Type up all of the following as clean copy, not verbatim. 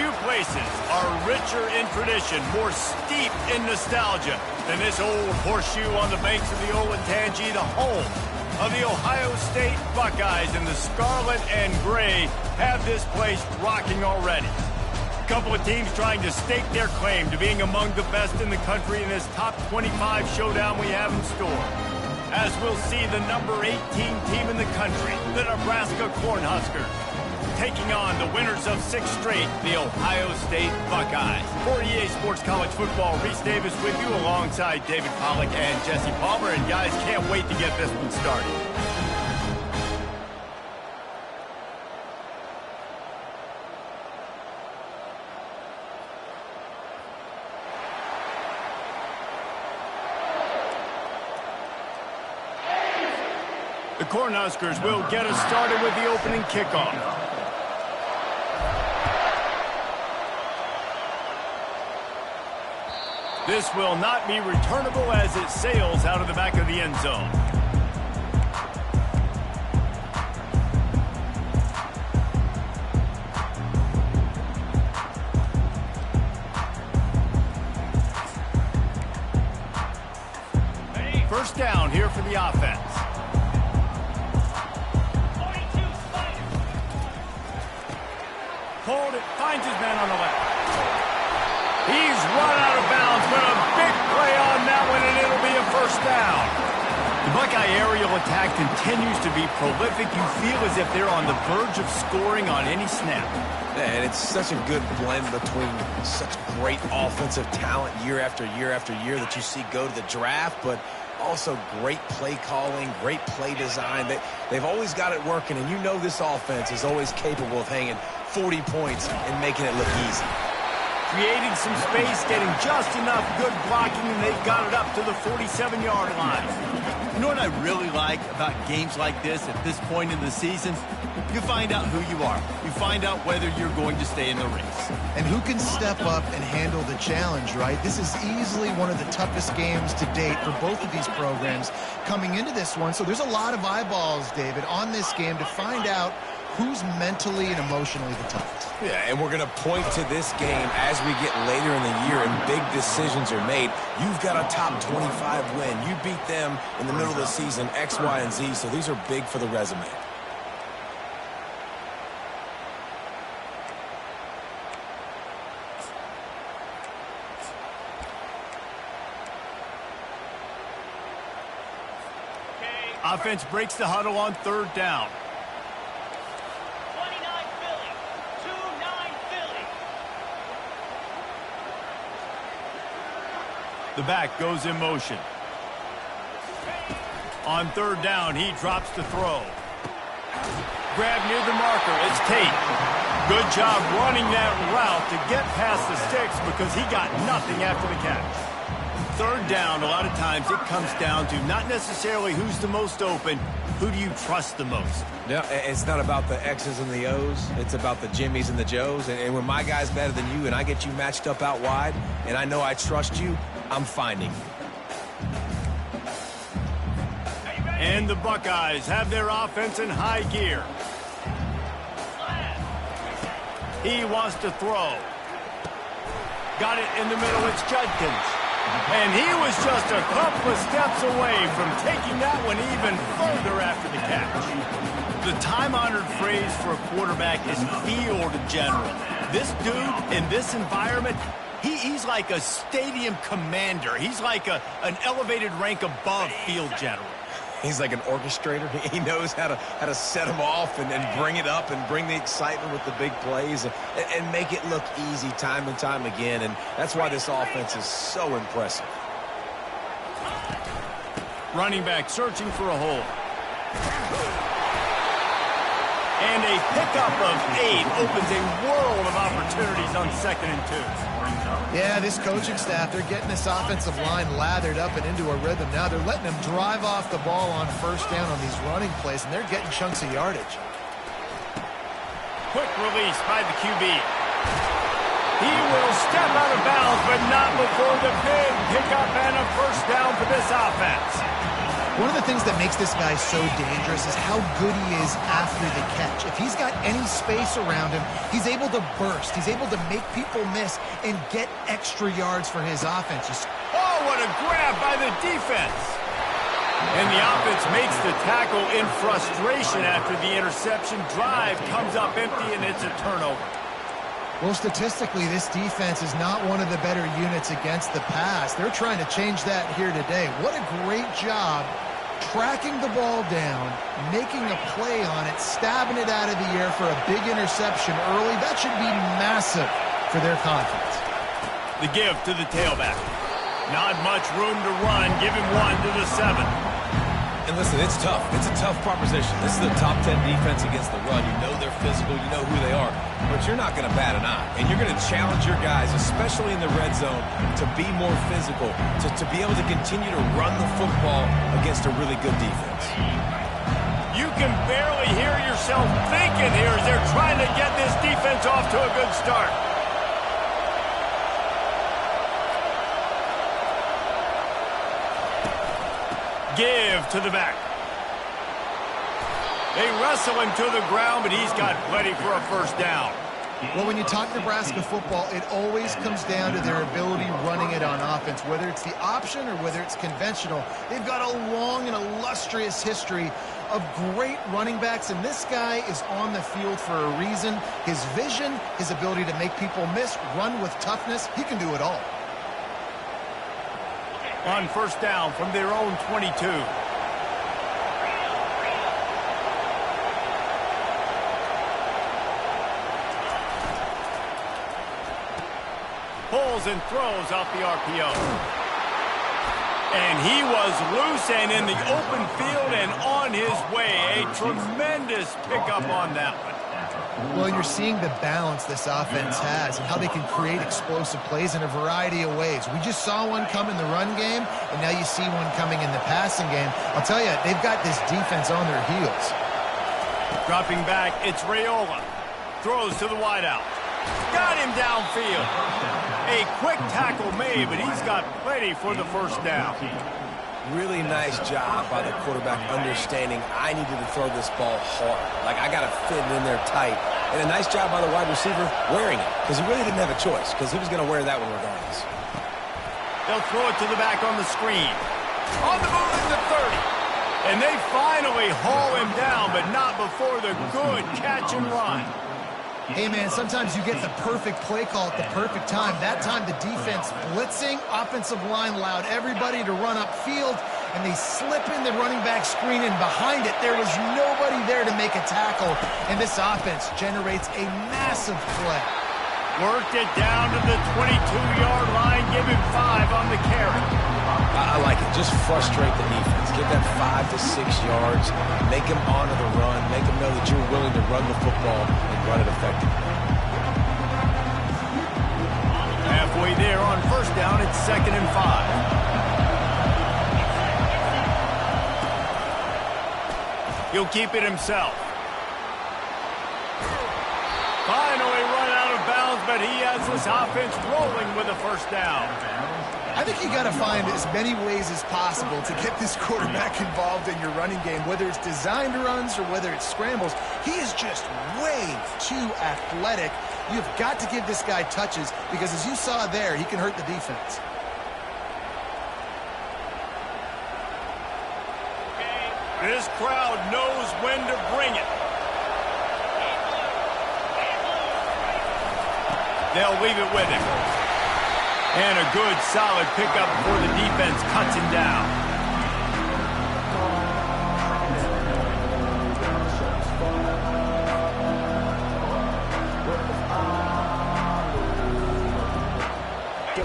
Few places are richer in tradition, more steep in nostalgia than this old horseshoe on the banks of the Olentangy, the home of the Ohio State Buckeyes. And the scarlet and gray have this place rocking already. A couple of teams trying to stake their claim to being among the best in the country in this top 25 showdown we have in store. As we'll see the number 18 team in the country, the Nebraska Cornhuskers, taking on the winners of 6 straight, the Ohio State Buckeyes. For EA Sports College Football, Reese Davis with you alongside David Pollack and Jesse Palmer. And guys, can't wait to get this one started. The Cornhuskers will get us started with the opening kickoff. This will not be returnable as it sails out of the back of the end zone. First down here for the offense. Hold it, finds his man on the left. He's run out of bounds, but a big play on that one, and it'll be a first down. The Buckeye aerial attack continues to be prolific. You feel as if they're on the verge of scoring on any snap. And it's such a good blend between such great offensive talent year after year after year that you see go to the draft, but also great play calling, great play design. They've always got it working, and you know this offense is always capable of hanging 40 points and making it look easy. Creating some space, getting just enough good blocking, and they've got it up to the 47-yard line. You know what I really like about games like this at this point in the season? You find out who you are. You find out whether you're going to stay in the race. And who can step up and handle the challenge, right? This is easily one of the toughest games to date for both of these programs coming into this one. So there's a lot of eyeballs, David, on this game to find out who's mentally and emotionally the toughest. Yeah, and we're going to point to this game as we get later in the year and big decisions are made. You've got a top 25 win. You beat them in the middle of the season, X, Y, and Z, so these are big for the resume. Offense breaks the huddle on third down. The back goes in motion. On third down, he drops to throw. Grab near the marker. It's Tate. Good job running that route to get past the sticks because he got nothing after the catch. Third down, a lot of times it comes down to not necessarily who's the most open, who do you trust the most? Yeah, it's not about the X's and the O's. It's about the Jimmies and the Joes. And when my guy's better than you and I get you matched up out wide and I know I trust you, I'm finding you. And the Buckeyes have their offense in high gear. He wants to throw. Got it in the middle. It's Judkins. And he was just a couple of steps away from taking that one even further after the catch. The time-honored phrase for a quarterback is field general. This dude in this environment, he's like a stadium commander. He's like an elevated rank above field general. He's like an orchestrator. He knows how to set them off and bring it up and bring the excitement with the big plays and make it look easy time and time again. And that's why this offense is so impressive. Running back searching for a hole. And a pickup of 8 opens a world of opportunities on 2nd and 2. Yeah, this coaching staff, they're getting this offensive line lathered up and into a rhythm now. They're letting them drive off the ball on first down on these running plays, and they're getting chunks of yardage. Quick release by the QB. He will step out of bounds, but not before the big pickup and a first down for this offense. One of the things that makes this guy so dangerous is how good he is after the catch. If he's got any space around him, he's able to burst. He's able to make people miss and get extra yards for his offense. Oh, what a grab by the defense. And the offense makes the tackle in frustration after the interception. Drive comes up empty, and it's a turnover. Well, statistically, this defense is not one of the better units against the pass. They're trying to change that here today. What a great job tracking the ball down, making a play on it, stabbing it out of the air for a big interception early. That should be massive for their confidence. The give to the tailback. Not much room to run. Give him 1 to the 7. And listen, it's tough. It's a tough proposition. This is a top 10 defense against the run. You know they're physical. You know who they are. But you're not going to bat an eye. And you're going to challenge your guys, especially in the red zone, to be more physical, to be able to continue to run the football against a really good defense. You can barely hear yourself thinking here as they're trying to get this defense off to a good start. Give to the back. They wrestle him to the ground, but he's got plenty for a first down. Well, when you talk Nebraska football, it always comes down to their ability running it on offense, whether it's the option or whether it's conventional. They've got a long and illustrious history of great running backs, and this guy is on the field for a reason. His vision, his ability to make people miss, run with toughness, he can do it all. On first down from their own 22. Pulls and throws out the RPO. And he was loose and in the open field and on his way. A tremendous pickup on that one. Well, you're seeing the balance this offense has and how they can create explosive plays in a variety of ways. We just saw one come in the run game, and now you see one coming in the passing game. I'll tell you, they've got this defense on their heels. Dropping back, it's Raiola. Throws to the wideout. Got him downfield. A quick tackle made, but he's got plenty for the first down. Really nice job by the quarterback understanding I needed to throw this ball hard. Like, I got to fit it in there tight. And a nice job by the wide receiver wearing it, because he really didn't have a choice, because he was going to wear that one regardless. They'll throw it to the back on the screen. On the move at the 30. And they finally haul him down, but not before the good catch and run. Hey, man, sometimes you get the perfect play call at the perfect time. That time the defense blitzing, offensive line allowed everybody to run upfield, and they slip in the running back screen, and behind it there was nobody there to make a tackle, and this offense generates a massive play. Worked it down to the 22-yard line. Give him 5 on the carry. I like it. Just frustrate the defense. Give that 5 to 6 yards. Make them honor the run. Make them know that you're willing to run the football and run it effectively. Halfway there on first down, it's 2nd and 5. He'll keep it himself. Finally run out of bounds, but he has this offense rolling with a first down. I think you got to find as many ways as possible to get this quarterback involved in your running game, whether it's designed runs or whether it's scrambles. He is just way too athletic. You've got to give this guy touches because, as you saw there, he can hurt the defense. This crowd knows when to bring it. They'll leave it with him. And a good, solid pickup before the defense cuts him down.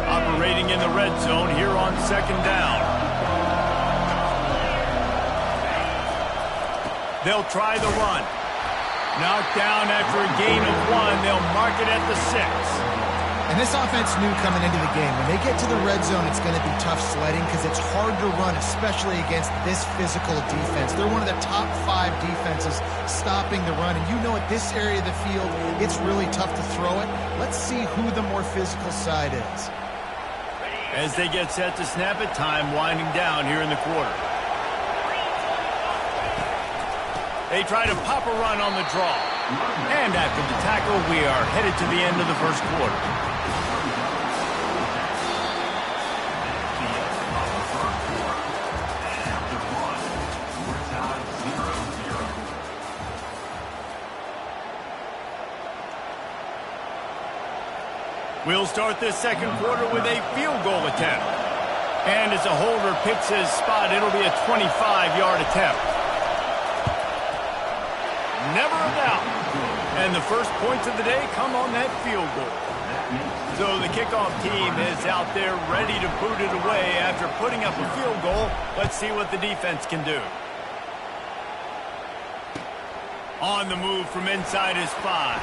Operating in the red zone here on 2nd down. They'll try the run. Knocked down after a gain of 1. They'll mark it at the 6. And this offense knew coming into the game, when they get to the red zone, it's going to be tough sledding because it's hard to run, especially against this physical defense. They're one of the top 5 defenses stopping the run. And you know at this area of the field, it's really tough to throw it. Let's see who the more physical side is. As they get set to snap it, time winding down here in the quarter. They try to pop a run on the draw. And after the tackle, we are headed to the end of the first quarter. We'll start this second quarter with a field goal attempt. And as a holder picks his spot, it'll be a 25-yard attempt. Never a doubt. And the first points of the day come on that field goal. So the kickoff team is out there ready to boot it away after putting up a field goal. Let's see what the defense can do. On the move from inside his 5.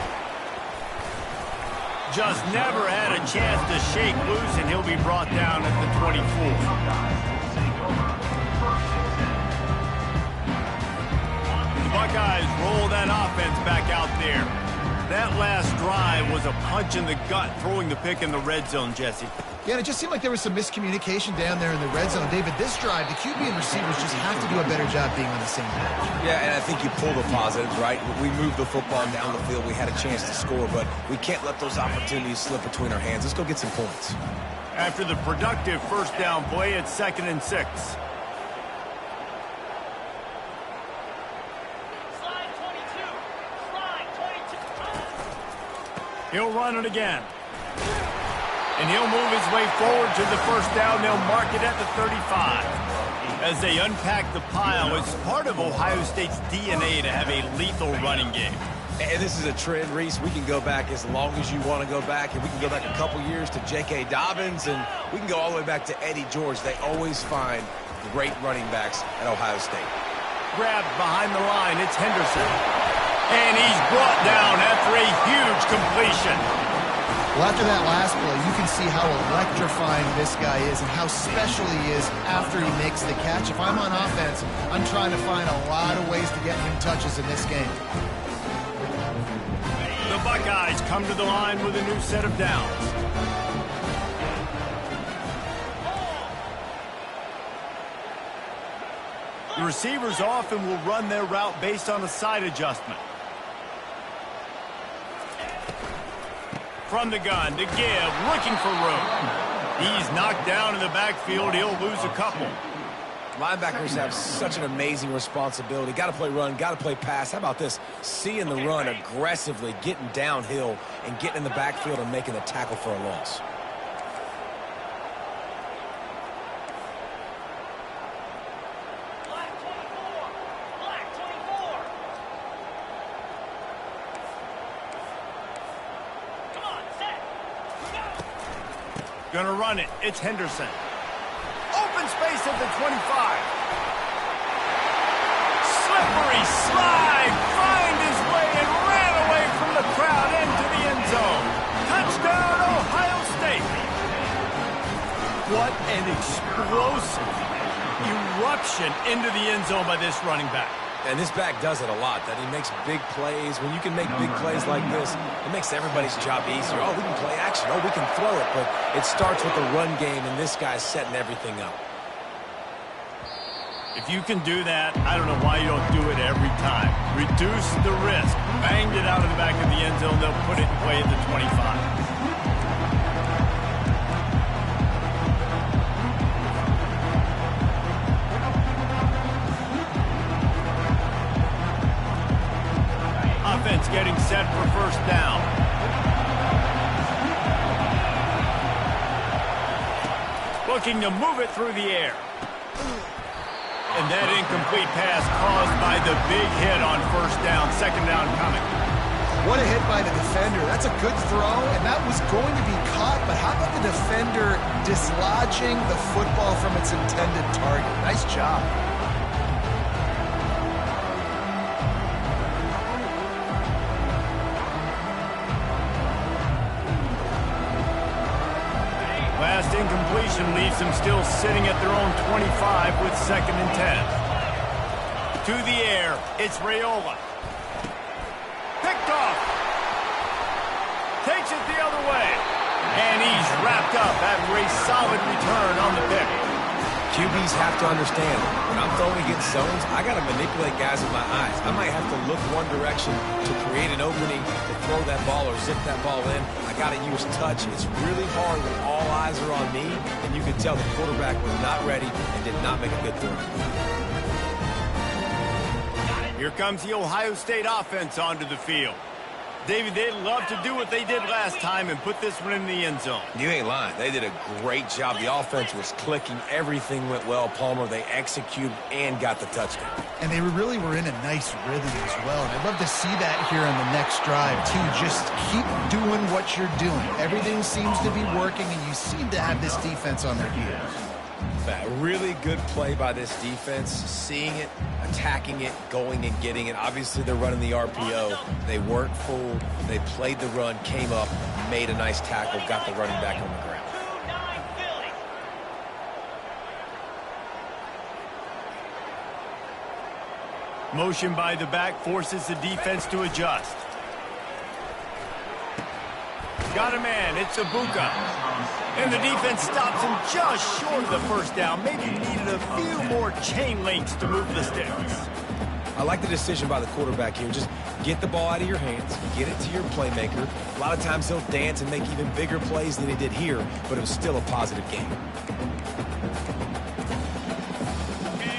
Just never had a chance to shake loose, and he'll be brought down at the 24. The Buckeyes roll that offense back out there. That last drive was a punch in the gut, throwing the pick in the red zone, Jesse. Yeah, and it just seemed like there was some miscommunication down there in the red zone. David, this drive, the QB and receivers just have to do a better job being on the same page. Yeah, and I think you pull the positives, right? We moved the football down the field. We had a chance to score, but we can't let those opportunities slip between our hands. Let's go get some points. After the productive first down play, it's 2nd and 6. He'll run it again. And he'll move his way forward to the first down. They'll mark it at the 35. As they unpack the pile, it's part of Ohio State's DNA to have a lethal running game. And this is a trend, Reese. We can go back as long as you want to go back, and we can go back a couple years to J.K. Dobbins, and we can go all the way back to Eddie George. They always find great running backs at Ohio State. Grabbed behind the line, it's Henderson. And he's brought down after a huge completion. Well, after that last play, you can see how electrifying this guy is and how special he is after he makes the catch. If I'm on offense, I'm trying to find a lot of ways to get him touches in this game. The Buckeyes come to the line with a new set of downs. The receivers often will run their route based on a side adjustment. From the gun to give, looking for room. He's knocked down in the backfield. He'll lose a couple. Linebackers have such an amazing responsibility. Got to play run, got to play pass. How about this? Seeing the run aggressively, getting downhill, and getting in the backfield and making the tackle for a loss. Gonna run it. It's Henderson. Open space at the 25. Slippery slide. Find his way and ran away from the crowd into the end zone. Touchdown, Ohio State. What an explosive eruption into the end zone by this running back. And this back does it a lot, that he makes big plays. When you can make big plays like this, it makes everybody's job easier. Oh, we can play action. Oh, we can throw it. But it starts with the run game, and this guy's setting everything up. If you can do that, I don't know why you don't do it every time. Reduce the risk. Banged it out of the back of the end zone. They'll put it in play at the 25. Offense getting set for first down. Looking to move it through the air. And that incomplete pass caused by the big hit on first down. Second down coming. What a hit by the defender. That's a good throw, and that was going to be caught, but how about the defender dislodging the football from its intended target? Nice job. Last incompletion leaves them still sitting at their own 25 with 2nd and 10. To the air, it's Raiola. Picked off. Takes it the other way. And he's wrapped up after a solid return on the pick. QBs have to understand, when I'm throwing against zones, I got to manipulate guys with my eyes. I might have to look one direction to create an opening to throw that ball or zip that ball in. I got to use touch. It's really hard when all eyes are on me, and you can tell the quarterback was not ready and did not make a good throw. Here comes the Ohio State offense onto the field. David, they'd love to do what they did last time and put this one in the end zone. You ain't lying. They did a great job. The offense was clicking. Everything went well, Palmer. They executed and got the touchdown. And they really were in a nice rhythm as well. And I'd love to see that here on the next drive, too. Just keep doing what you're doing. Everything seems to be working, and you seem to have this defense on their heels. A really good play by this defense, seeing it, attacking it, going and getting it. Obviously, they're running the RPO. They weren't fooled. They played the run, came up, made a nice tackle, got the running back on the ground. Motion by the back forces the defense to adjust. Got a man. It's Ibuka. And the defense stops him just short of the first down. Maybe needed a few more chain links to move the sticks. I like the decision by the quarterback here. Just get the ball out of your hands, get it to your playmaker. A lot of times he'll dance and make even bigger plays than he did here, but it was still a positive game.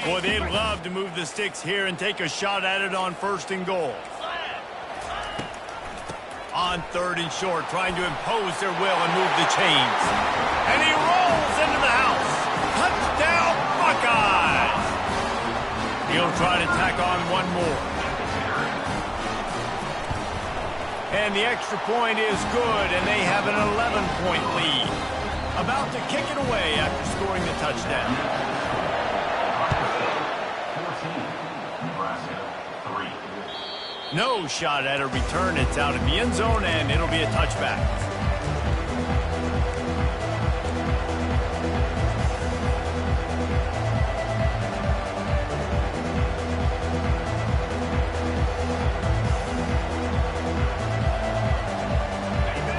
Boy, they'd love to move the sticks here and take a shot at it on 1st and goal. On 3rd and short, trying to impose their will and move the chains. And he rolls into the house. Touchdown, Buckeyes! He'll try to tack on one more. And the extra point is good, and they have an 11-point lead. About to kick it away after scoring the touchdown. No shot at a return. It's out of the end zone, and it'll be a touchback.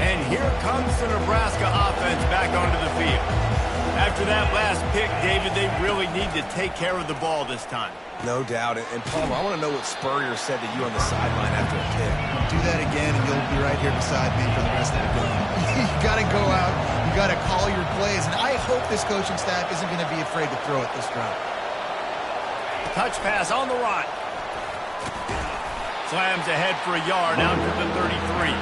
And here comes the Nebraska offense back onto the field. After that last pick, David, they really need to take care of the ball this time. No doubt. And Palmer, I want to know what Spurrier said to you on the sideline after a pick. Do that again, and you'll be right here beside me for the rest of the game. You got to go out. You got to call your plays. And I hope this coaching staff isn't going to be afraid to throw it this drive. Touch pass on the run. Slams ahead for a yard out to the 33.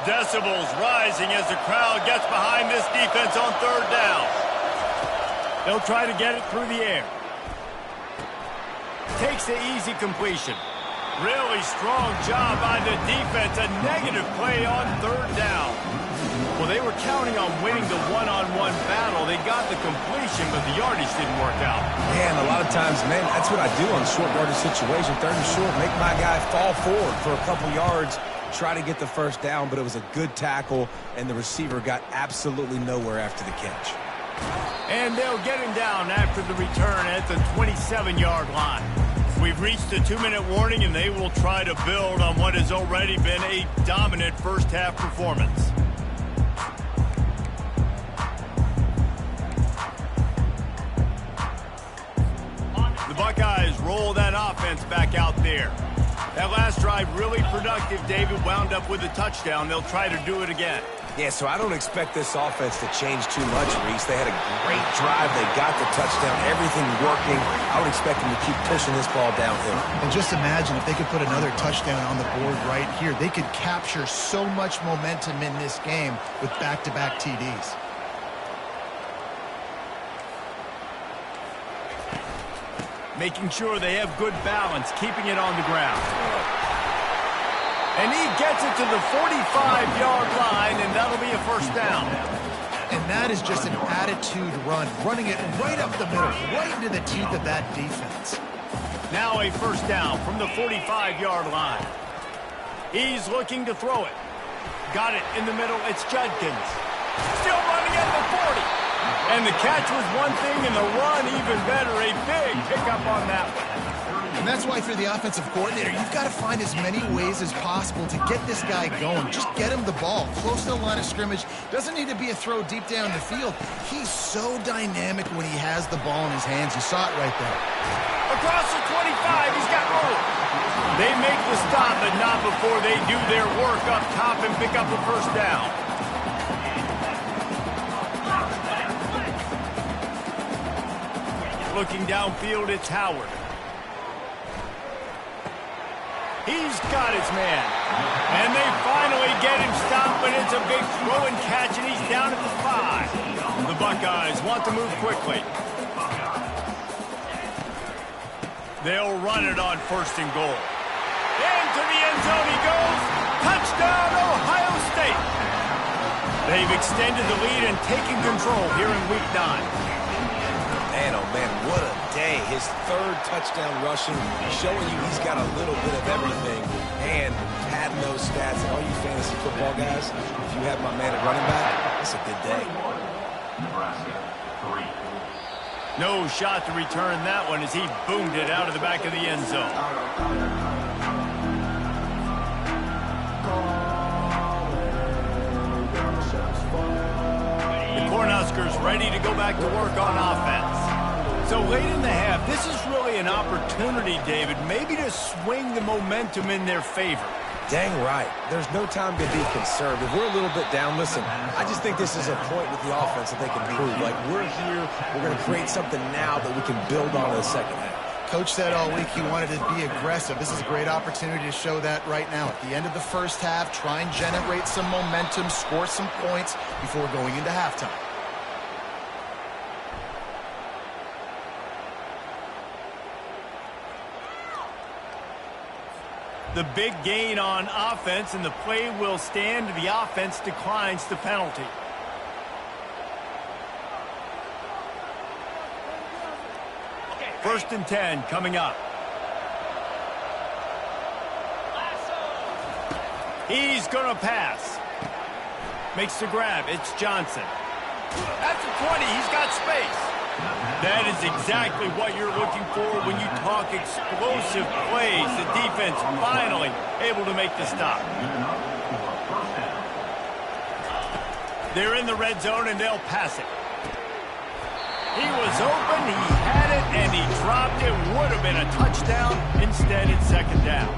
Decibels rising as the crowd gets behind this defense on 3rd down. They'll try to get it through the air. Takes the easy completion. Really strong job by the defense. A negative play on 3rd down. Well, they were counting on winning the one-on-one battle. They got the completion, but the yardage didn't work out. Man, a lot of times, man, that's what I do on short yardage situation. 3rd and short, make my guy fall forward for a couple yards. Try to get the first down, but it was a good tackle, and the receiver got absolutely nowhere after the catch. And they'll get him down after the return at the 27-yard line. We've reached the 2-minute warning, and they will try to build on what has already been a dominant first-half performance. The Buckeyes roll that offense back out there. That last drive really productive. David wound up with a touchdown. They'll try to do it again. Yeah, so I don't expect this offense to change too much, Reese. They had a great drive. They got the touchdown. Everything working. I would expect them to keep pushing this ball downhill. And just imagine if they could put another touchdown on the board right here. They could capture so much momentum in this game with back-to-back TDs. Making sure they have good balance, keeping it on the ground. And he gets it to the 45-yard line, and that'll be a first down. And that is just an attitude run, running it right up the middle, right into the teeth of that defense. Now a first down from the 45-yard line. He's looking to throw it. Got it in the middle. It's Judkins. Still running at the 40. And the catch was one thing, and the run even better. A big pickup on that one. And that's why for the offensive coordinator, you've got to find as many ways as possible to get this guy going. Just get him the ball close to the line of scrimmage. Doesn't need to be a throw deep down the field. He's so dynamic when he has the ball in his hands. You saw it right there. Across the 25, he's got room. They make the stop, but not before they do their work up top and pick up the first down. Looking downfield, it's Howard. He's got his man. And they finally get him stopped, but it's a big throw and catch, and he's down at the 5. The Buckeyes want to move quickly. They'll run it on 1st and goal. Into the end zone he goes. Touchdown, Ohio State. They've extended the lead and taken control here in Week 9. Man, oh man, what a day. His 3rd touchdown rushing, showing you he's got a little bit of everything. And padding those stats. And all you fantasy football guys, if you have my man at running back, it's a good day. No shot to return that one as he boomed it out of the back of the end zone. The Cornhuskers ready to go back to work on offense. So late in the half, this is really an opportunity, David, maybe to swing the momentum in their favor. Dang right. There's no time to be concerned. If we're a little bit down, listen, I just think this is a point with the offense that they can prove. Like, we're here, we're going to create something now that we can build on in the second half. Coach said all week he wanted to be aggressive. This is a great opportunity to show that right now. At the end of the first half, try and generate some momentum, score some points before going into halftime. The big gain on offense, and the play will stand. The offense declines the penalty. First and 10 coming up. He's going to pass. Makes the grab. It's Johnson. At the 20, he's got space. That is exactly what you're looking for when you talk explosive plays. The defense finally able to make the stop. They're in the red zone, and they'll pass it. He was open, he had it, and he dropped it. Would have been a touchdown. Instead, it's 2nd down.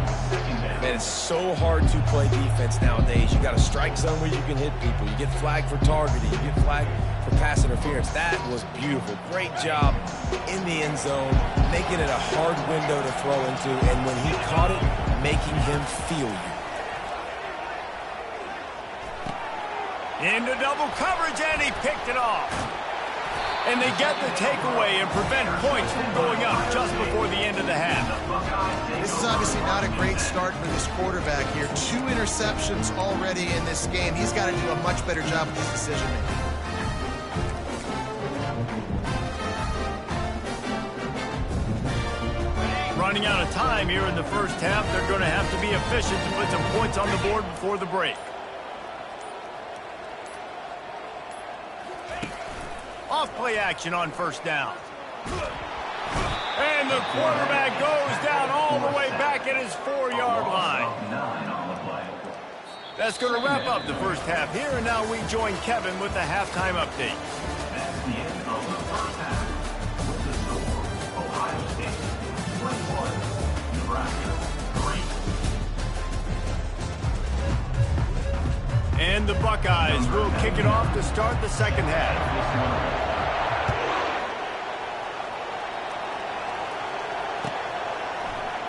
Man, it's so hard to play defense nowadays. You got a strike zone where you can hit people. You get flagged for targeting. You get flagged for pass interference. That was beautiful. Great job in the end zone, making it a hard window to throw into, and when he caught it, making him feel you. Into double coverage, and he picked it off. And they get the takeaway and prevent points from going up just before the end of the half. This is obviously not a great start for this quarterback here. 2 interceptions already in this game. He's got to do a much better job with his decision-making. Running out of time here in the first half. They're going to have to be efficient to put some points on the board before the break. Off-play action on 1st down. And the quarterback goes down all the way back at his 4-yard line. That's going to wrap up the first half here, and now we join Kevin with the halftime update. That's the end of the first half. With the score, Ohio State 21, Nebraska 3. And the Buckeyes will kick it off to start the second half.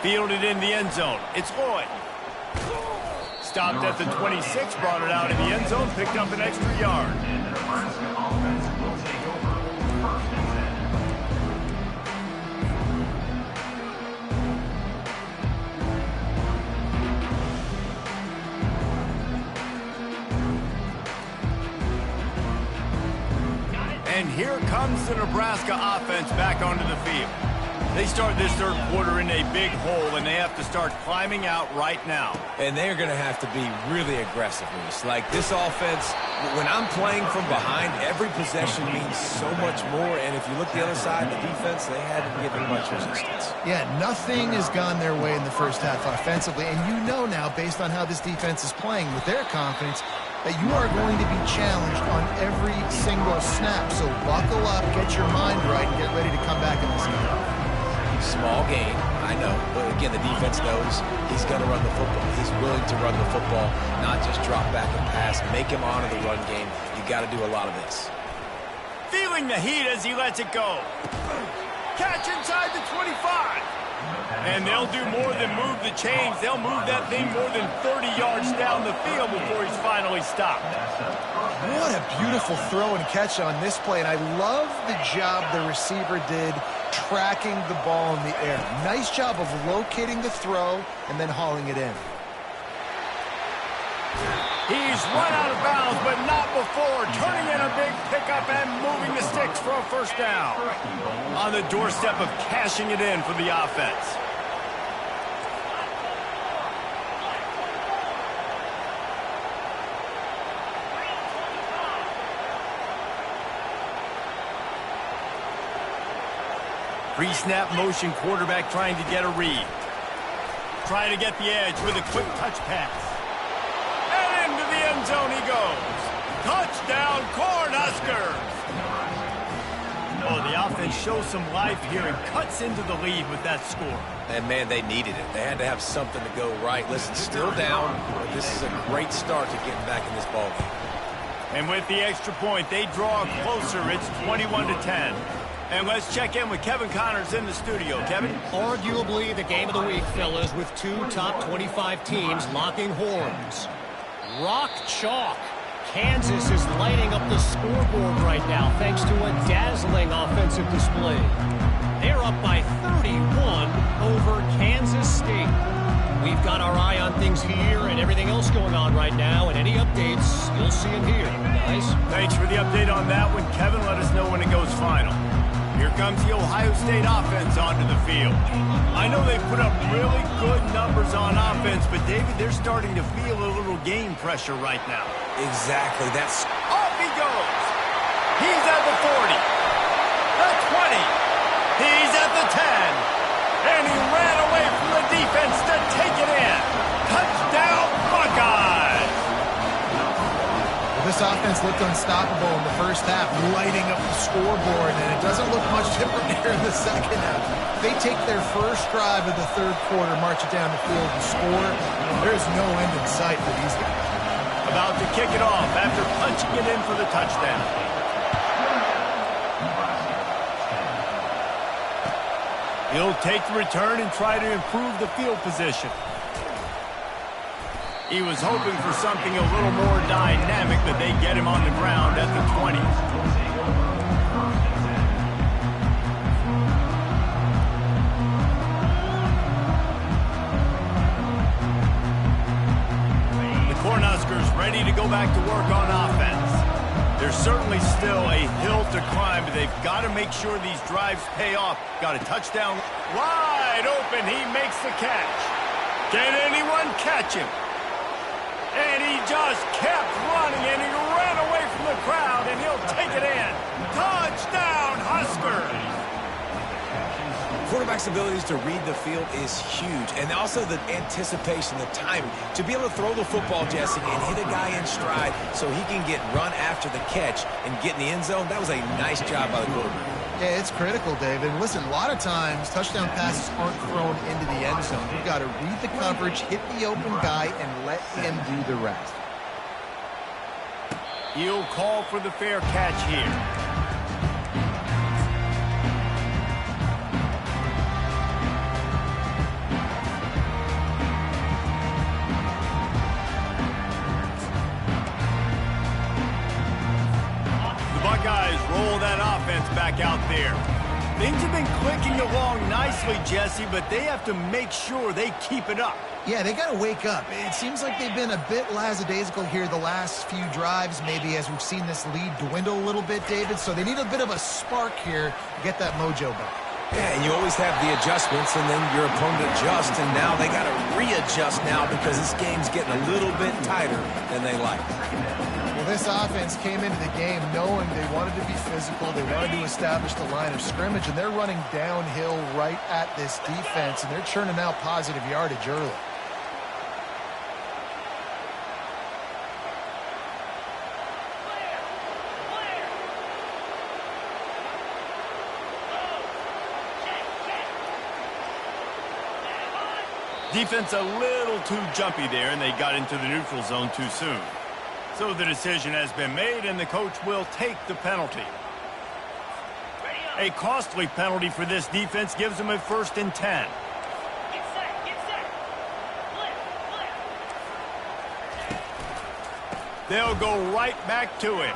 Fielded in the end zone. It's Lloyd. Stopped at the 26, brought it out in the end zone, picked up an extra yard. And the Nebraska offense will take over 1st and 10. And here comes the Nebraska offense back onto the field. They start this third quarter in a big hole, and they have to start climbing out right now. And they're going to have to be really aggressive, Reese. Like this offense, when I'm playing from behind, every possession means so much more. And if you look the other side, the defense, they haven't given much resistance. Yeah, nothing has gone their way in the first half offensively. And you know now, based on how this defense is playing with their confidence, that you are going to be challenged on every single snap. So buckle up, get your mind right, and get ready to come back in this game. Small gain, I know. But again, the defense knows he's going to run the football. He's willing to run the football, not just drop back and pass. Make him honor the run game. You got to do a lot of this. Feeling the heat as he lets it go. Catch inside the 25. And they'll do more than move the chains. They'll move that thing more than 30 yards down the field before he's finally stopped. What a beautiful throw and catch on this play. And I love the job the receiver did tracking the ball in the air. Nice job of locating the throw and then hauling it in. He's run out of bounds, but not before turning in a big pickup and moving the sticks for a first down. On the doorstep of cashing it in for the offense. Pre-snap motion quarterback trying to get a read. Trying to get the edge with a quick touch pass. And into the end zone he goes. Touchdown, Cornhuskers! Oh, the offense shows some life here and cuts into the lead with that score. And, man, they needed it. They had to have something to go right. Listen, still down, but this is a great start to getting back in this ballgame. And with the extra point, they draw closer. It's 21-10. And let's check in with Kevin Connors in the studio. Kevin? Arguably the game of the week, fellas, with two top 25 teams locking horns. Rock chalk. Kansas is lighting up the scoreboard right now thanks to a dazzling offensive display. They're up by 31 over Kansas State. We've got our eye on things here and everything else going on right now, and any updates you'll see and hear, guys. Thanks for the update on that one, Kevin. Let us know when it goes final. Here comes the Ohio State offense onto the field. I know they put up really good numbers on offense, but, David, they're starting to feel a little game pressure right now. Exactly. That's off he goes. He's at the 40, the 20. He's at the 10. And he ran away from the defense to take it in. Touchdown, Buckeyes. This offense looked unstoppable in the first half, lighting up the scoreboard, and it doesn't look much different here in the second half. They take their first drive of the third quarter, march it down the field, and score. There's no end in sight for these guys. About to kick it off after punching it in for the touchdown. He'll take the return and try to improve the field position. He was hoping for something a little more dynamic, but they get him on the ground at the 20. The Cornhuskers ready to go back to work on offense. There's certainly still a hill to climb, but they've got to make sure these drives pay off. Got a touchdown. Wide open, he makes the catch. Can anyone catch him? And he just kept running, and he ran away from the crowd, and he'll take it in. Touchdown, Huskers! quarterback's abilities to read the field is huge. And also the anticipation, the timing. To be able to throw the football, Jesse, and hit a guy in stride so he can get run after the catch and get in the end zone, that was a nice job by the quarterback. Yeah, it's critical, David. Listen, a lot of times touchdown passes aren't thrown into the end zone. You've got to read the coverage, hit the open guy, and let him do the rest. He'll call for the fair catch here. Buckeyes roll that offense back out there. Things have been clicking along nicely, Jesse, but they have to make sure they keep it up. Yeah, they got to wake up. It seems like they've been a bit lackadaisical here the last few drives, maybe as we've seen this lead dwindle a little bit, David. So they need a bit of a spark here to get that mojo back. Yeah, and you always have the adjustments, and then your opponent adjusts, and now they got to readjust now because this game's getting a little bit tighter than they like. Well, this offense came into the game knowing they wanted to be physical, they wanted to establish the line of scrimmage, and they're running downhill right at this defense, and they're churning out positive yardage early. Defense a little too jumpy there, and they got into the neutral zone too soon. So the decision has been made, and the coach will take the penalty. A costly penalty for this defense gives them a 1st and 10. They'll go right back to him.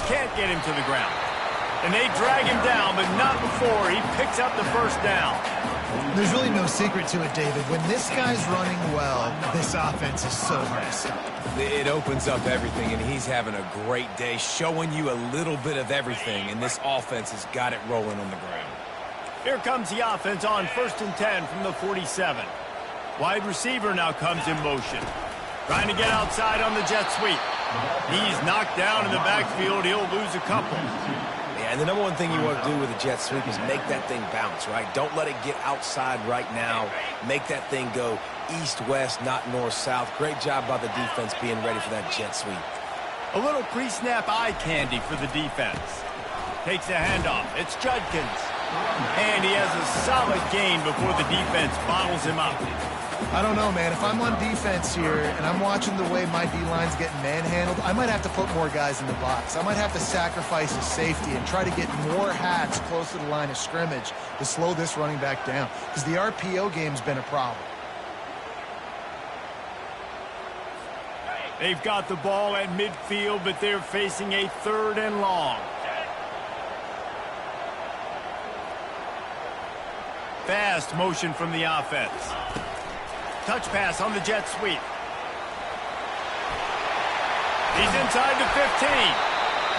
Can't get him to the ground. And they drag him down, but not before he picks up the 1st down. There's really no secret to it, David. When this guy's running well, this offense is so hard to stop. It opens up everything, and he's having a great day, showing you a little bit of everything, and this offense has got it rolling on the ground. Here comes the offense on 1st and 10 from the 47. Wide receiver now comes in motion. Trying to get outside on the jet sweep. He's knocked down in the backfield. He'll lose a couple. Yeah, and the number one thing you want to do with a jet sweep is make that thing bounce, right? Don't let it get outside right now. Make that thing go east-west, not north-south. Great job by the defense being ready for that jet sweep. A little pre-snap eye candy for the defense. Takes a handoff. It's Judkins. And he has a solid gain before the defense bottles him up. I don't know, man. If I'm on defense here and I'm watching the way my D-line's getting manhandled, I might have to put more guys in the box. I might have to sacrifice a safety and try to get more hats close to the line of scrimmage to slow this running back down, because the RPO game's been a problem. They've got the ball at midfield, but they're facing a 3rd and long. Fast motion from the offense. Touch pass on the jet sweep. He's inside the 15.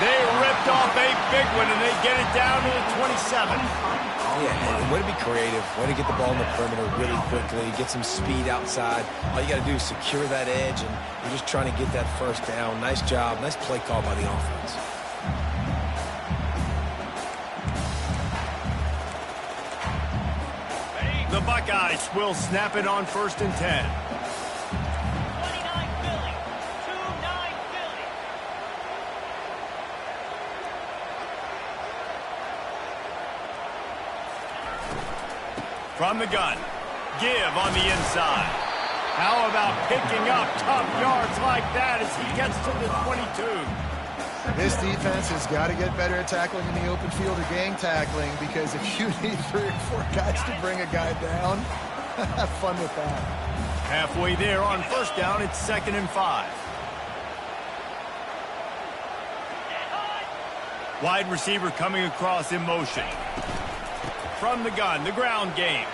They ripped off a big one, and they get it down to the 27. Yeah, and way to be creative. Way to get the ball in the perimeter really quickly. Get some speed outside. All you got to do is secure that edge, and you're just trying to get that 1st down. Nice job. Nice play call by the offense. The Buckeyes will snap it on 1st and 10. 29 Philly. 2-9 Philly. From the gun. Give on the inside. How about picking up tough yards like that as he gets to the 22? This defense has got to get better at tackling in the open field or gang tackling, because if you need 3 or 4 guys to bring a guy down, have fun with that. Halfway there on 1st down, it's 2nd and 5. Wide receiver coming across in motion. From the gun, the ground game.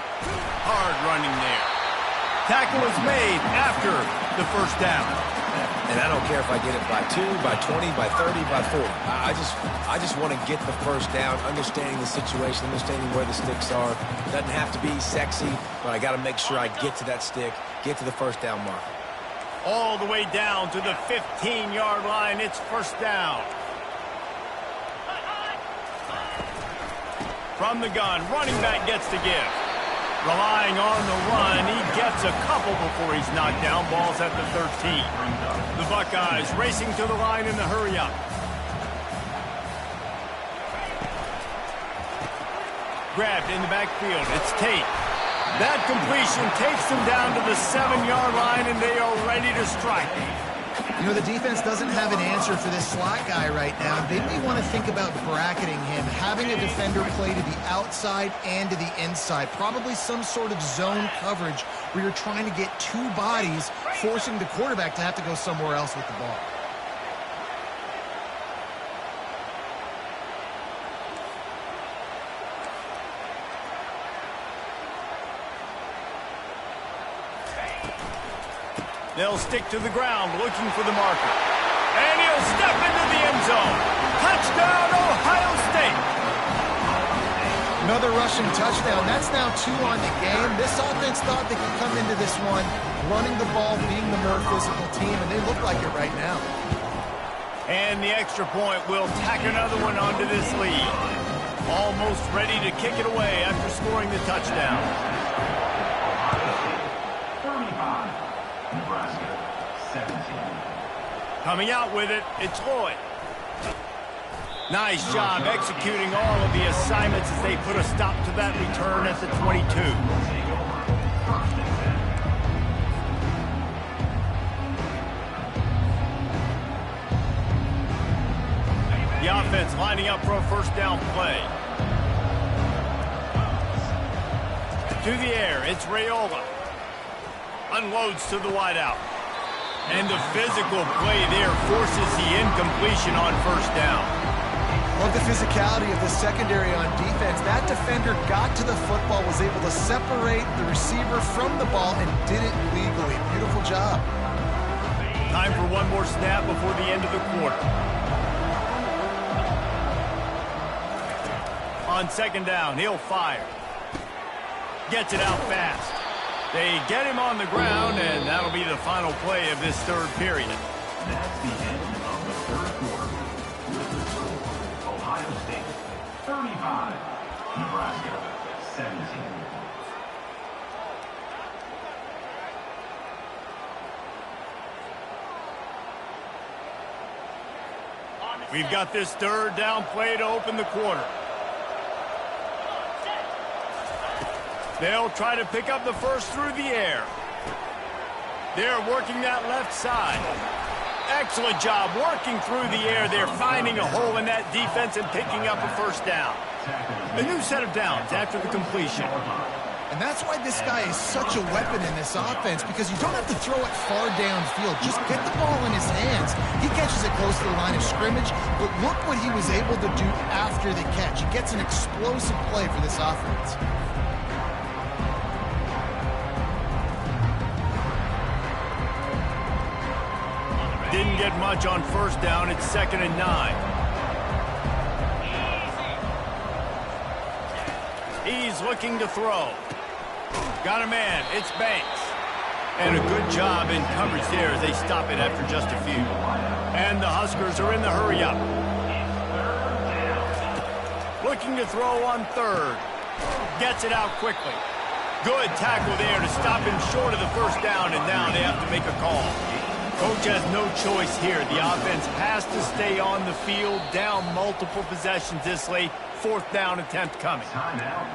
Hard running there. Tackle is made after the 1st down. And I don't care if I get it by 2, by 20, by 30, by 40. I just want to get the 1st down, understanding the situation, understanding where the sticks are. Doesn't have to be sexy, but I got to make sure I get to that stick, get to the 1st down marker. All the way down to the 15-yard line. It's 1st down. From the gun, running back gets to give. Relying on the run, he gets a couple before he's knocked down. Ball's at the 13. The Buckeyes racing to the line in the hurry-up. Grabbed in the backfield. It's Tate. That completion takes them down to the 7-yard line, and they are ready to strike. You know, the defense doesn't have an answer for this slot guy right now. They may want to think about bracketing him, having a defender play to the outside and to the inside. Probably some sort of zone coverage where you're trying to get 2 bodies, forcing the quarterback to have to go somewhere else with the ball. They'll stick to the ground looking for the marker. And he'll step into the end zone. Touchdown, Ohio State. Another rushing touchdown. That's now 2 on the game. This offense thought they could come into this one running the ball, being the more physical team, and they look like it right now. And the extra point will tack another one onto this lead. Almost ready to kick it away after scoring the touchdown. 35. Nebraska 17. Coming out with it, it's Lloyd. Nice job executing all of the assignments as they put a stop to that return at the 22. The offense lining up for a first down play. To the air, it's Raiola. Unloads to the wideout. And the physical play there forces the incompletion on first down. Love the physicality of the secondary on defense. That defender got to the football, was able to separate the receiver from the ball, and did it legally. Beautiful job. Time for one more snap before the end of the quarter. On second down, he'll fire. Gets it out fast. They get him on the ground, and that'll be the final play of this third period. That's the end of the third quarter. With the score, Ohio State 35, Nebraska 17. We've got this third down play to open the quarter. They'll try to pick up the first through the air. They're working that left side. Excellent job working through the air. They're finding a hole in that defense and picking up a first down. A new set of downs after the completion. And that's why this guy is such a weapon in this offense, because you don't have to throw it far downfield. Just get the ball in his hands. He catches it close to the line of scrimmage, but look what he was able to do after the catch. He gets an explosive play for this offense. Didn't get much on first down. It's 2nd and 9. He's looking to throw. Got a man. It's Banks. And a good job in coverage there as they stop it after just a few. And the Huskers are in the hurry-up. Looking to throw on third. Gets it out quickly. Good tackle there to stop him short of the first down, and now they have to make a call. Coach has no choice here. The offense has to stay on the field, down multiple possessions this late. 4th down attempt coming.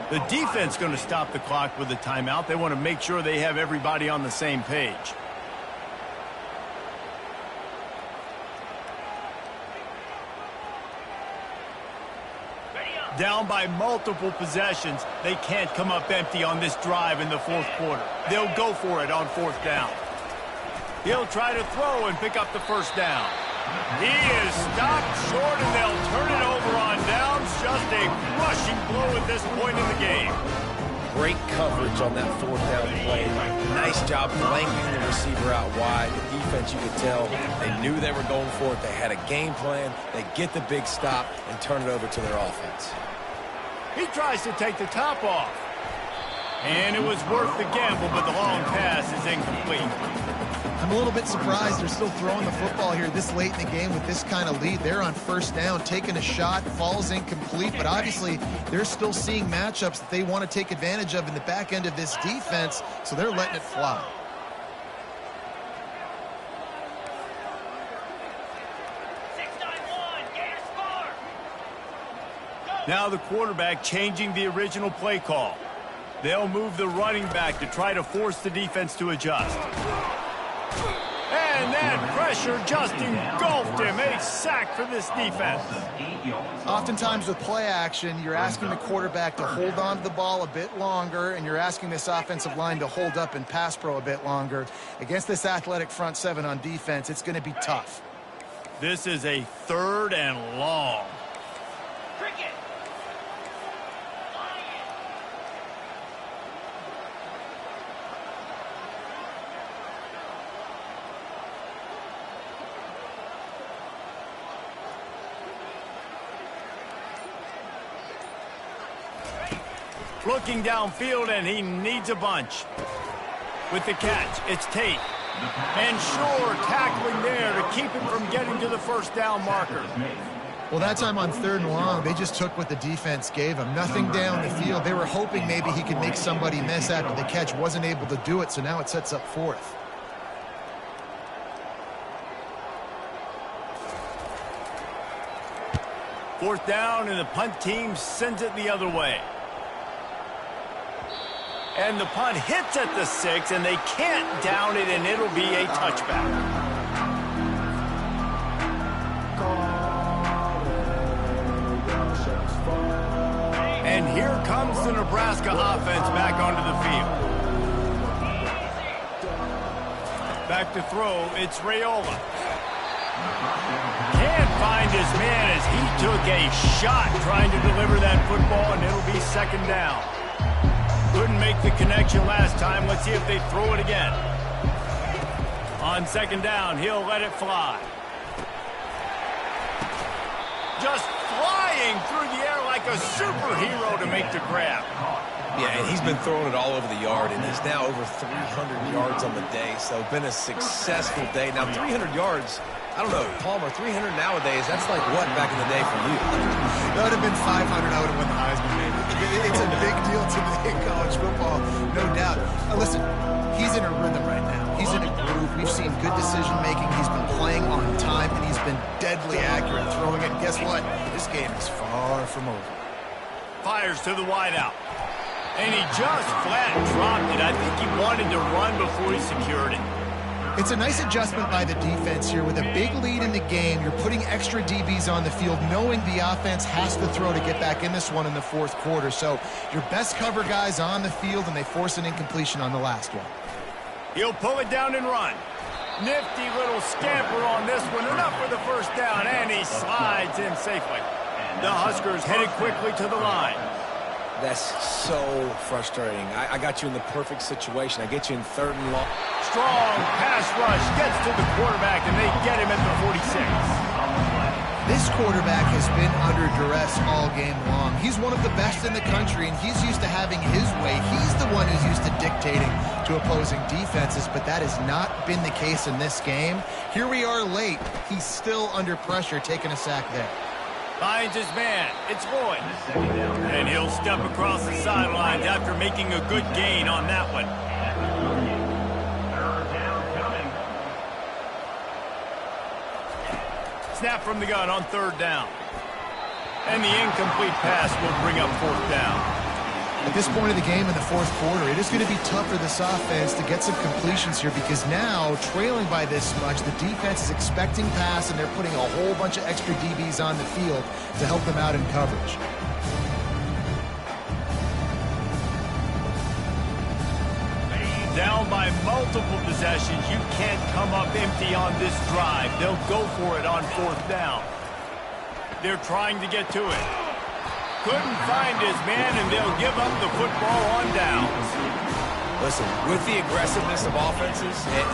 The defense going to stop the clock with a timeout. They want to make sure they have everybody on the same page. Down by multiple possessions, they can't come up empty on this drive in the 4th quarter. They'll go for it on 4th down. He'll try to throw and pick up the first down. He is stopped short, and they'll turn it over on downs. Just a rushing blow at this point in the game. Great coverage on that 4th down play. Nice job blanking the receiver out wide. The defense, you could tell, they knew they were going for it. They had a game plan. They get the big stop and turn it over to their offense. He tries to take the top off. And it was worth the gamble, but the long pass is incomplete. I'm a little bit surprised they're still throwing the football here this late in the game with this kind of lead. They're on first down, taking a shot, falls incomplete, but obviously they're still seeing matchups that they want to take advantage of in the back end of this defense, so they're letting it fly. Now the quarterback changing the original play call. They'll move the running back to try to force the defense to adjust. And that pressure just engulfed him. A sack for this defense. Oftentimes with play action, you're asking the quarterback to hold on to the ball a bit longer, and you're asking this offensive line to hold up and pass pro a bit longer. Against this athletic front seven on defense, it's going to be tough. This is a 3rd and long. Looking downfield, and he needs a bunch. With the catch, it's Tate. And Shore tackling there to keep him from getting to the first down marker. Well, that time on 3rd and long, they just took what the defense gave him. Nothing down the field. They were hoping maybe he could make somebody miss after the catch. Wasn't able to do it, so now it sets up 4th. Fourth down, and the punt team sends it the other way. And the punt hits at the 6, and they can't down it, and it'll be a touchback. And here comes the Nebraska offense back onto the field. Back to throw, it's Raiola. Can't find his man as he took a shot trying to deliver that football, and it'll be 2nd down. Couldn't make the connection last time. Let's see if they throw it again. On 2nd down, he'll let it fly. Just flying through the air like a superhero to make the grab. Yeah, and he's been throwing it all over the yard, and he's now over 300 yards on the day, so been a successful day. Now, 300 yards, I don't know, Palmer, 300 nowadays, that's like what back in the day for you? That would have been 500. I would have won the Heisman, maybe. It's a big deal today in college football, no doubt. Listen, he's in a rhythm right now. He's in a groove. We've seen good decision-making. He's been playing on time, and he's been deadly accurate throwing it. And guess what? This game is far from over. Fires to the wideout. And he just flat dropped it. I think he wanted to run before he secured it. It's a nice adjustment by the defense here. With a big lead in the game, you're putting extra DBs on the field, knowing the offense has to throw to get back in this one in the 4th quarter. So your best cover guys on the field, and they force an incompletion on the last one. He'll pull it down and run. Nifty little scamper on this one. Enough for the first down, and he slides in safely. The Huskers headed quickly to the line. That's so frustrating. I got you in the perfect situation. I get you in 3rd and long. Strong pass rush gets to the quarterback, and they get him at the 46. This quarterback has been under duress all game long. He's one of the best in the country, and he's used to having his way. He's the one who's used to dictating to opposing defenses, but that has not been the case in this game. Here we are late. He's still under pressure, taking a sack there. Finds his man. It's Lloyd. And he'll step across the sidelines after making a good gain on that one. Snap from the gun on 3rd down. And the incomplete pass will bring up 4th down. At this point of the game in the 4th quarter, it is going to be tough for this offense to get some completions here, because now, trailing by this much, the defense is expecting pass, and they're putting a whole bunch of extra DBs on the field to help them out in coverage. Down by multiple possessions, you can't come up empty on this drive. They'll go for it on 4th down. They're trying to get to it. Couldn't find his man, and they'll give up the football on downs. Listen, with the aggressiveness of offenses and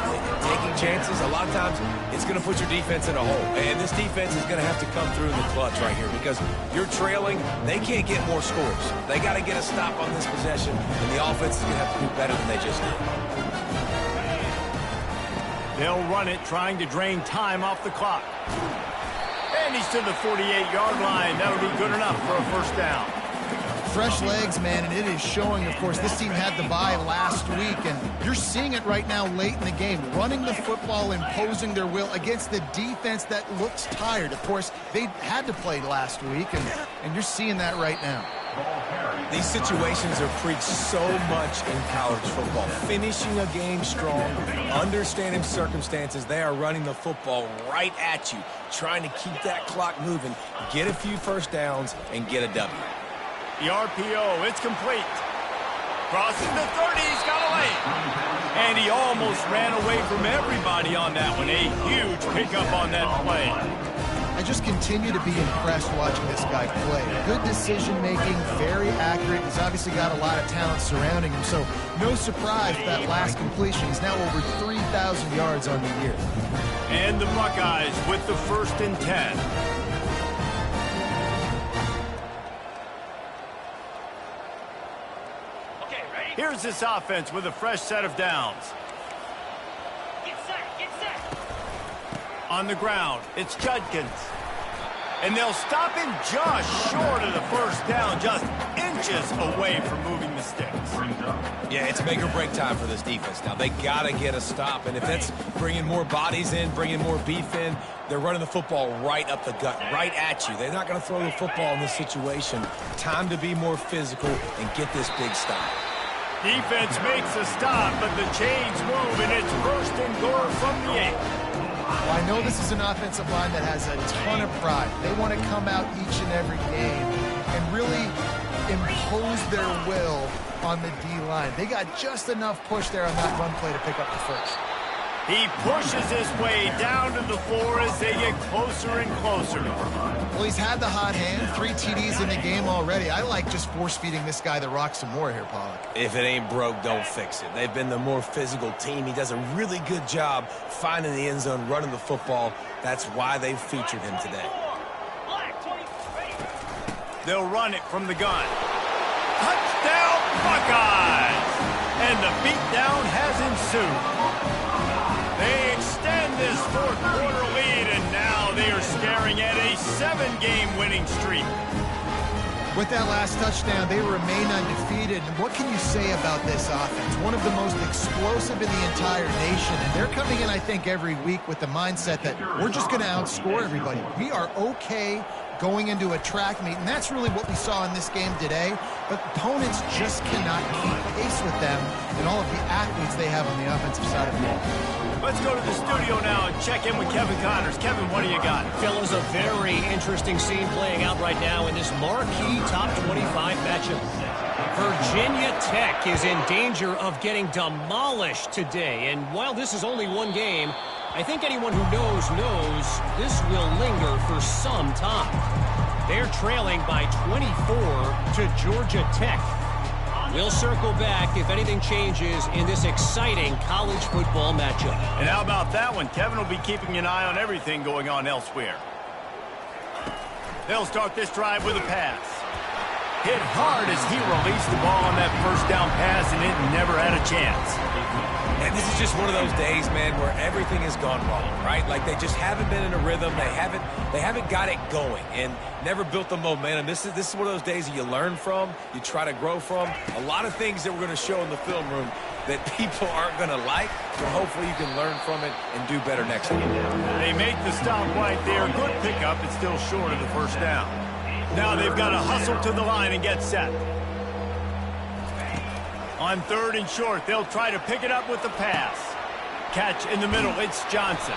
taking chances, a lot of times it's going to put your defense in a hole. And this defense is going to have to come through in the clutch right here, because you're trailing. They can't get more scores. They got to get a stop on this possession, and the offense is going to have to do better than they just did. They'll run it, trying to drain time off the clock. And he's to the 48-yard line. That'll be good enough for a 1st down. Fresh legs, man, and it is showing. Of course, this team had the bye last week, and you're seeing it right now late in the game. Running the football, imposing their will against the defense that looks tired. Of course, they had to play last week, and you're seeing that right now. These situations are preached so much in college football. Finishing a game strong, understanding circumstances. They are running the football right at you, trying to keep that clock moving, get a few 1st downs, and get a W. The RPO, it's complete. Crosses the 30, he's got away. And he almost ran away from everybody on that one. A huge pickup on that play. I just continue to be impressed watching this guy play. Good decision-making, very accurate. He's obviously got a lot of talent surrounding him, so no surprise that last completion. He's now over 3,000 yards on the year. And the Buckeyes with the 1st and 10. Here's this offense with a fresh set of downs. Get set, get set. On the ground, it's Judkins. And they'll stop him just short of the first down, just inches away from moving the sticks. Yeah, it's make or break time for this defense. Now, they got to get a stop, and if that's bringing more bodies in, bringing more beef in, they're running the football right up the gut, right at you. They're not going to throw the football in this situation. Time to be more physical and get this big stop. Defense makes a stop, but the chains move, and it's first and goal from the 8. Well, I know this is an offensive line that has a ton of pride. They want to come out each and every game and really impose their will on the D-line. They got just enough push there on that run play to pick up the first. He pushes his way down to the floor as they get closer and closer. Well, he's had the hot hand, 3 TDs in the game already. I like just force-feeding this guy the rock some more here, Pollock. If it ain't broke, don't fix it. They've been the more physical team. He does a really good job finding the end zone, running the football. That's why they've featured him today. They'll run it from the gun. Touchdown, Buckeyes! And the beatdown has ensued. They extend this fourth-quarter lead, and now they are staring at a 7-game winning streak. With that last touchdown, they remain undefeated. And what can you say about this offense? One of the most explosive in the entire nation. And they're coming in, I think, every week with the mindset that we're just going to outscore everybody. We are okay going into a track meet, and that's really what we saw in this game today. But opponents just cannot keep pace with them and all of the athletes they have on the offensive side of the ball. Let's go to the studio now and check in with Kevin Connors. Kevin, what do you got? Fellas, a very interesting scene playing out right now in this marquee top 25 matchup. Virginia Tech is in danger of getting demolished today. And while this is only one game, I think anyone who knows this will linger for some time. They're trailing by 24 to Georgia Tech. We'll circle back if anything changes in this exciting college football matchup. And how about that one? Kevin will be keeping an eye on everything going on elsewhere. They'll start this drive with a pass. Hit hard as he released the ball on that first down pass, and it never had a chance. And this is just one of those days, man, where everything has gone wrong, right? Like they just haven't been in a rhythm. They haven't got it going and never built the momentum. This is one of those days that you learn from, you try to grow from. A lot of things that we're going to show in the film room that people aren't going to like, but hopefully you can learn from it and do better next time. They make the stop right there. Good pickup. It's still short of the first down. Now they've got to hustle to the line and get set. On 3rd and short, they'll try to pick it up with the pass. Catch in the middle, it's Johnson.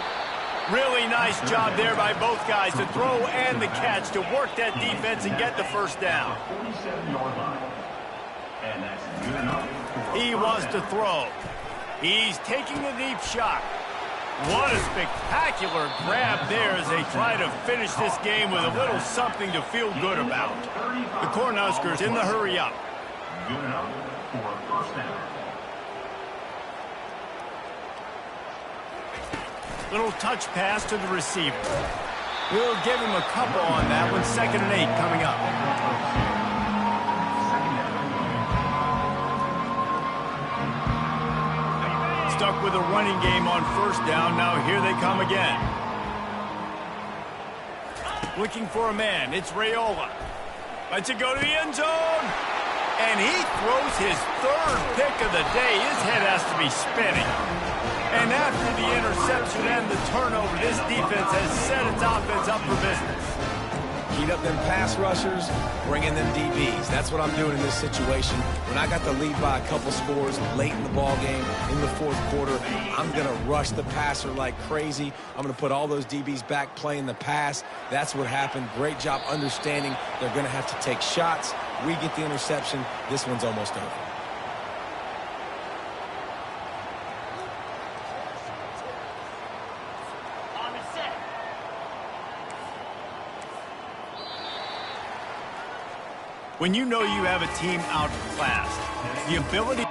Really nice job there by both guys to throw and the catch to work that defense and get the first down. He wants to throw. He's taking a deep shot. What a spectacular grab there as they try to finish this game with a little something to feel good about. The Cornhuskers in the hurry up. Good enough for a first down. Little touch pass to the receiver. We'll give him a couple on that one. 2nd and 8 coming up. Stuck with a running game on first down. Now here they come again. Looking for a man. It's Raiola. Lets it go to the end zone. And he throws his 3rd pick of the day. His head has to be spinning. And after the interception and the turnover, this defense has set its offense up for business. Heat up them pass rushers, bring in them DBs. That's what I'm doing in this situation. When I got the lead by a couple scores late in the ball game, in the 4th quarter, I'm going to rush the passer like crazy. I'm going to put all those DBs back playing the pass. That's what happened. Great job understanding they're going to have to take shots. We get the interception. This one's almost over. When you know you have a team outclassed, the ability